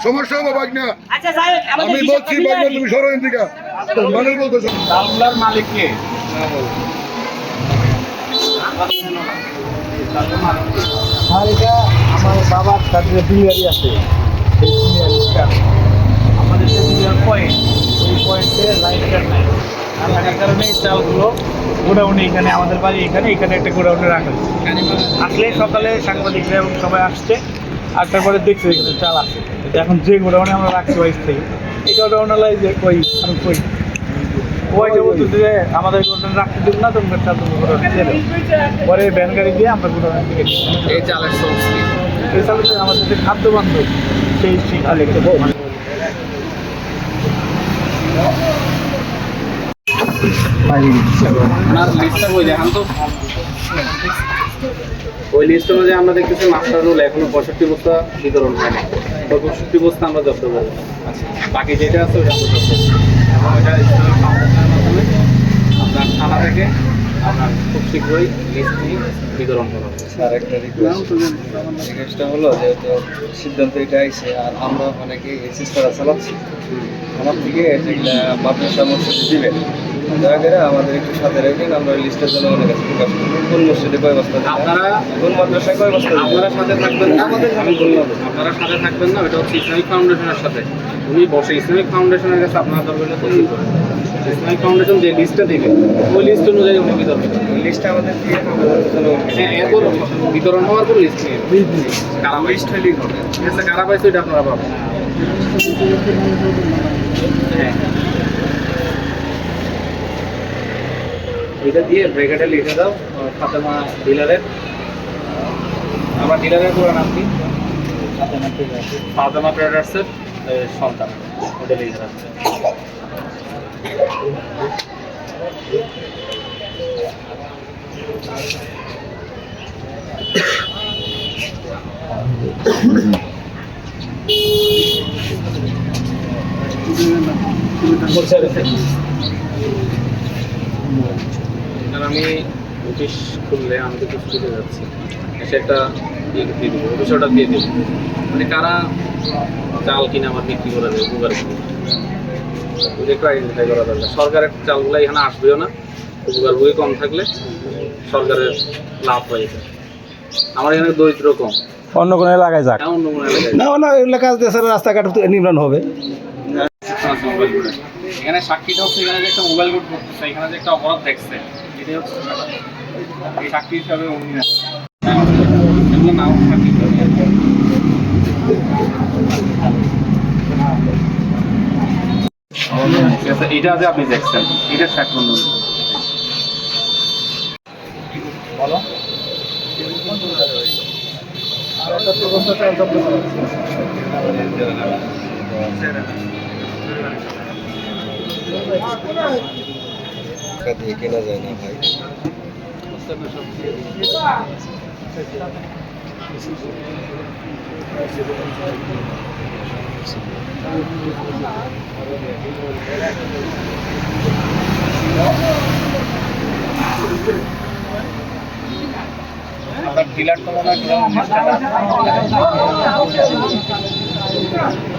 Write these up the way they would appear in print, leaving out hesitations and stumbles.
সমস্যা হবে বাগনা। আমি বলছি বাগনা তুমি সরো এদিকে। মানে বলতেছো ডালগুলার মালিক কে? আর এটা আমার বাবার তাদের বিলিয়ারি আছে, সেই বিলিয়ারিটা আমাদের যে বিলিয়ার পয়েন্ট, ওই পয়েন্টে লাইনটার নাই। আর এই কারণে এই চালগুলো গোডাউনে, এখানে আমাদের বাড়ি এখানে একটা গোডাউনে রাখা হয়েছে। আসলে সকালে সাংবাদিকরা এবং সবাই আসছে, আসার পরে দেখছে এখানে চাল আছে। এখন যে গোডাউনে আমরা রাখছি ওয়াইস থেকে, এই গোডাউনওয়ালাই যে কই আর কই ওইটা বলতেছে যে আমাদের গোডাউনে রাখতে দিন না, তোমার চাল তুমি গোডাউনে দিয়ে দাও। পরে ভ্যান গাড়ি দিয়ে আমরা গোডাউনে থেকে এই চালের সোর্স কি? এই চালটা আমাদের যে খাদ্য বান্ধব সেই খালি ওনার লিস্টটা বই দেখান তো। ওই লিস্ট অনুযায়ী আমরা দেখতেছি মাস্টার রোল এখনো 65 বস্তা বিতরণ হয়নি। 65 বস্তা আমরা জব্দ করবো। বাকি যেটা আছে ওটা আমরা জব্দ করবো। এবং এটা ইসলামিক ফাউন্ডেশনের মাধ্যমে আপনার থানা থেকে আপনার খুব শীঘ্রই লিস্ট নিয়ে বিতরণ করা হবে। স্যার একটা রিকোয়েস্টটা হলো, যেহেতু সিদ্ধান্ত এটা আইসে আর আমরা অনেকে এসিস করা চালাচ্ছি, আমার থেকে যেগুলা মাদ্রাসা মসজিদে দিবেন দয়া করে আমাদের একটু সাথে রাখবেন। আমরা লিস্টের জন্য অনেক কাছে প্রকাশ করব কোন মসজিদে কয় বস্তা, আপনারা কোন মাদ্রাসায় কয় বস্তা। আপনারা সাথে থাকবেন না, আমি বললাম আপনারা সাথে থাকবেন না, এটা হচ্ছে ইসলামিক ফাউন্ডেশনের সাথে উনি বসে ইসলামিক ফাউন্ডেশনের কাছে আপনারা দরকার তৈরি করবেন। ইসলামিক ফাউন্ডেশন যে লিস্টটা দেবে ওই লিস্ট অনুযায়ী উনি বিতরণ করবেন। ওই লিস্টটা আমাদের দিয়ে হ্যাঁ, এরপর বিতরণ হওয়ার পর লিস্ট নিয়ে কারা লিস্ট হলেই হবে। ঠিক আছে, কারা পাইছে ওইটা আপনারা পাবেন। হ্যাঁ, এটা দিয়ে ব্রেকেটে লিখে দাও ফাতেমা ডিলারের। আমার ডিলারের পুরো নাম কি? ফাতেমা ট্রেডার্সের সন্তান, ওটা লিখে রাখছে। আমি অফিস খুললে আমি তো কিছু দিতে যাচ্ছি, এসে একটা দিয়ে দেবো, অফিসটা দিয়ে দেবো। মানে কারা চাল কিনে আমার বিক্রি করে দেবে বুগার কিনে, ওটা একটু আইডেন্টিফাই করা দরকার। সরকারের চালগুলো এখানে আসবেও না, বুগার বুগে কম থাকলে সরকারের লাভ হয়ে যায়। আমার এখানে দরিদ্র কম, অন্য কোনো এলাকায় যাক, অন্য কোনো এলাকায় না অন্য এলাকা দেশের রাস্তাঘাট নির্মাণ হবে। এখানে সাক্ষীটা হচ্ছে, এখানে যে একটা মোবাইল কোড করতেছে, এখানে যে একটা অপরাধ দেখছে, এটাই হচ্ছে এই সাক্ষী হিসাবে উনি এগুলো নাও সাক্ষী। এটা যে আপনি দেখছেন এটা সাক্ষী বলো। দিয়ে কেনা যায় না ভাই। আপনার ডিলার তো মনে হয়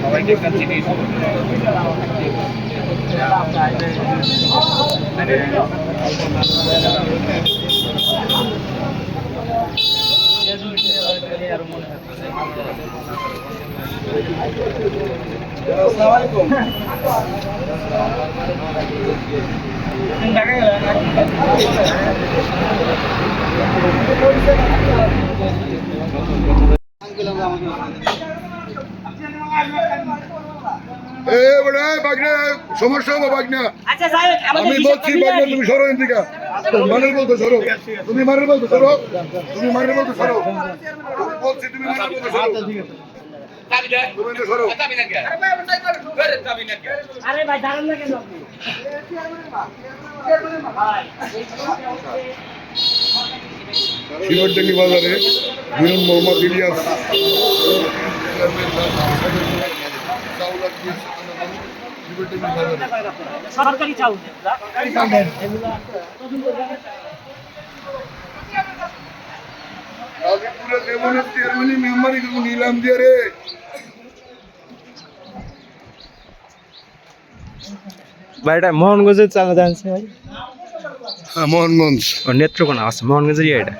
সবাইকে একটা জিনিস সমস্যা হবে বাগনা। আমি বলছি বাগনা তুমি সরো এদিকে। মানের বলতো সরো, তুমি মানের বলতো সরো, তুমি মানের বলতো সরো, বলছি তুমি মানের বলতো সরো। আরে ভাই দাঁড়ান না কেন আপনি? সিলটডেলি বাজারে মিলন মোহাম্মদ ইলিয়াস সরকারি চাউল মনে চেয়ারম্যানই মেম্বারই কিন্তু নিলাম দিয়ে রে ভাই এটা মোহনগঞ্জের চাল জানছে ভাই হ্যাঁ মোহনগঞ্জ নেত্রকোনা আছে মোহনগঞ্জের এটা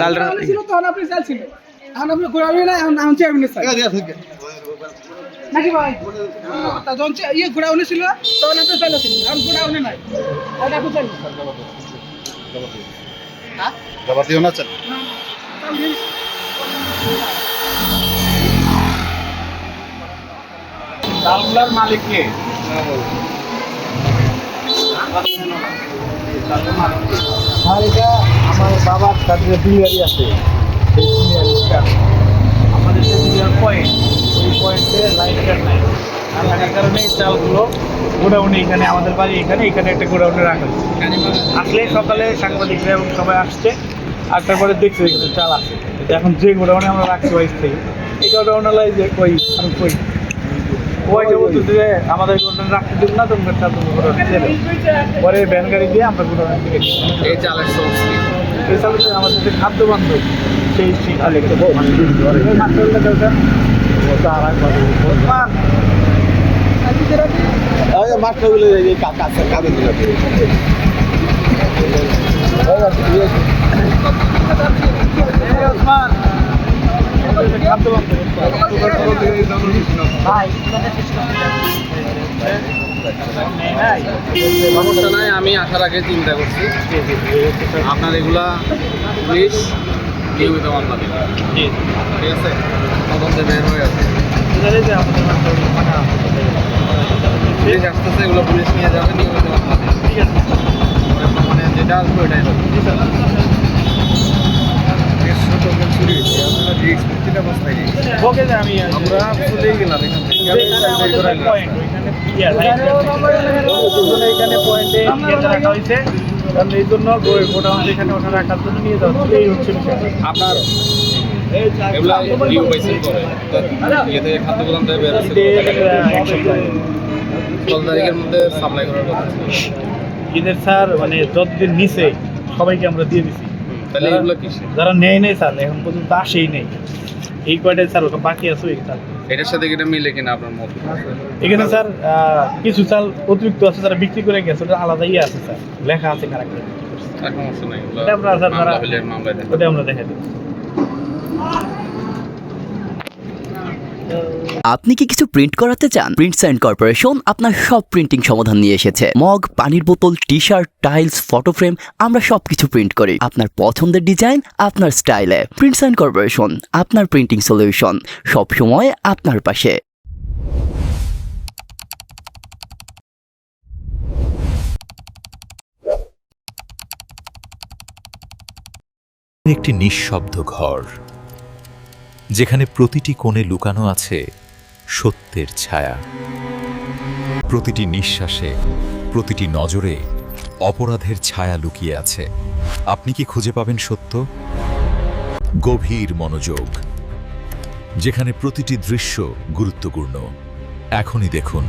চালটা ছিল তখন আপনি চাল ছিল এখন আপনি ঘোরাবি না এখন আমি চেয়ারম্যানের চাই নাকি ভাই তা যখন ইয়ে ঘোরাউনি ছিল তখন আপনি চাল ছিল এখন ঘোরাউনি নাই এখন আপনি চাই যাবাতিও না চাল চালগুলার মালিক কে আর এটা আমার বাবার তাদের বিলিয়ারি আছে সেই বিলিয়ারিটা আমাদের যে বিলিয়ার পয়েন্ট ওই পয়েন্টে লাইনটার নাই আর লাগার কারণে এই চালগুলো গোডাউনে এখানে আমাদের বাড়ি এখানে একটা গোডাউনে রাখা হয়েছে আসলে সকালে সাংবাদিকরা এবং সবাই আসছে আসার পরে দেখছে এখানে চাল আছে কিন্তু এখন যে গোডাউনে আমরা রাখছি ওই থেকে এই গোডাউনলাই যে কই আর কই ওইটা বলতেছে যে আমাদের গোডাউনে রাখতে দিব না তোমাদের চাল তুমি গোডাউনে দেবে পরে ভ্যান গাড়ি দিয়ে আমরা গোডাউনে থেকে এই চালের সোর্স কি এই চালটা আমাদের যে খাদ্য বান্ধব সেই শিক্ষা মাঠগুলো খাদ্য সমস্যা নাই আমি আসার আগে চিন্তা করছি আপনার এগুলা পুলিশ নিয়মিত মামলা দিবে ঠিক আছে তদন্তে বের হয়ে আছে পুলিশ আসতেছে এগুলো পুলিশ নিয়ে যাবে নিয়মিত মামলা দিবে ঠিক আছে মানে যেটা আসবে ওইটাই হবে ওকে আমি আমরা চলেই গেলাম এখান থেকে এখানে পয়েন্টে রাখা হয়েছে কারণ এই জন্য গোডাউন এখানে ওটা রাখার জন্য নিয়ে যাওয়া এই হচ্ছে বিষয় আপনার এগুলা ডিউ পাইছেন করে ইয়ে থেকে খাদ্য গোদাম থেকে বের হচ্ছে 12 তারিখের মধ্যে সাপ্লাই করার কথা ছিল। ঈদের স্যার মানে যতদিন নিচে সবাইকে আমরা দিয়ে দিছি তাহলে এগুলো কিসে যারা নেয় নেই স্যার এখন পর্যন্ত আসেই নেই এই কয়টাই স্যার ওটা বাকি আছে ওই চাল এটার সাথে এটা মিলে কিনা আপনার মত এখানে স্যার কিছু চাল অতিরিক্ত আছে যারা বিক্রি করে গেছে ওটা আলাদা ইয়ে আছে স্যার লেখা আছে কারা করে আর সমস্যা নাই এটা আমরা স্যার মামলা যারা- হলে মামলায় দেখা ওটা আমরা দেখা দিই আপনি কি কিছু প্রিন্ট করাতে চান? প্রিন্টস অ্যান্ড কর্পোরেশন আপনার সব প্রিন্টিং সমাধান নিয়ে এসেছে। মগ, পানির বোতল, T shirt, tiles, photo frame, আমরা সবকিছু প্রিন্ট করি আপনার পছন্দের ডিজাইন আপনার স্টাইলে। প্রিন্টস অ্যান্ড কর্পোরেশন আপনার প্রিন্টিং সলিউশন, সব সময় আপনার পাশে। একটি নিঃশব্দ ঘর যেখানে প্রতিটি কোণে লুকানো আছে সত্যের ছায়া। প্রতিটি নিঃশ্বাসে, প্রতিটি নজরে অপরাধের ছায়া লুকিয়ে আছে। আপনি কি খুঁজে পাবেন সত্য? গভীর মনোযোগ, যেখানে প্রতিটি দৃশ্য গুরুত্বপূর্ণ। এখনই দেখুন